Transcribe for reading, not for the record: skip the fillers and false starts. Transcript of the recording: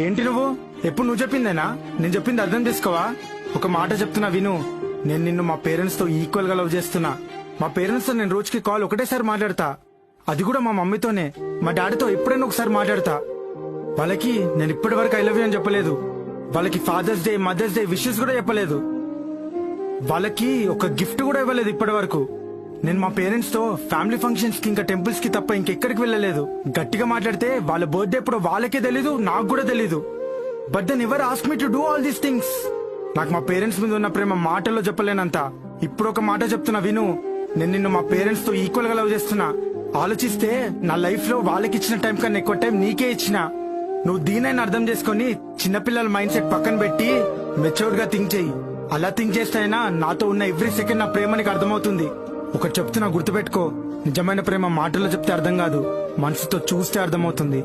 ఏంటి నువ్వు ఎప్పుడు నువ్వు చెప్పిందేనా? నేను చెప్పింది అర్థం చేసుకోవా? ఒక మాట చెప్తున్నా విను. నేను నిన్ను మా పేరెంట్స్ తో ఈక్వల్ గా లవ్ చేస్తున్నా. మా పేరెంట్స్ తో నేను రోజుకి కాల్ ఒకటేసారి మాట్లాడతా. అది కూడా మా మమ్మీతోనే. మా డాడీతో ఎప్పుడైనా ఒకసారి మాట్లాడతా. వాళ్ళకి నేను ఇప్పటి వరకు ఐ లవ్ యూ అని చెప్పలేదు. వాళ్ళకి Father's Day, Mother's Day wishes కూడా చెప్పలేదు. వాళ్ళకి ఒక గిఫ్ట్ కూడా ఇవ్వలేదు ఇప్పటి వరకు. నేను మా పేరెంట్స్ తో ఫ్యామిలీ ఫంక్షన్స్ కి ఇంకా టెంపుల్స్ కి తప్ప ఇంకెక్కడికి వెళ్ళలేదు. గట్టిగా మాట్లాడితే వాళ్ళ బర్త్డే ఎప్పుడో వాళ్ళకే తెలీదు, నాకు కూడా తెలీదు. But then ever ask me to do all these things. నాకు మా పేరెంట్స్ మీద ఉన్న ప్రేమ మాటల్లో చెప్పలేనంత. ఇప్పుడు ఒక మాట చెప్తున్నా విను. నేను నిన్ను మా పేరెంట్స్ తో ఈక్వల్ గా లవ్ చేస్తున్నా. ఆలోచిస్తే నా లైఫ్ లో వాళ్ళకి ఇచ్చిన టైం కన్నా ఎక్కువ టైం నీకే ఇచ్చిన. నువ్వు దీనైనా అర్థం చేసుకుని చిన్నపిల్లల మైండ్ సెట్ పక్కన పెట్టి మెచ్యూర్ గా థింక్ చెయ్యి. అలా థింక్ చేస్తే అయినా నాతో ఉన్న ఎవ్రీ సెకండ్ నా ప్రేమ నీకు అర్థమవుతుంది. ఒకటి చెప్తున్నా గుర్తుపెట్టుకో, నిజమైన ప్రేమ మాటల్లో చెప్తే అర్థం కాదు, మనసుతో చూస్తే అర్థమవుతుంది.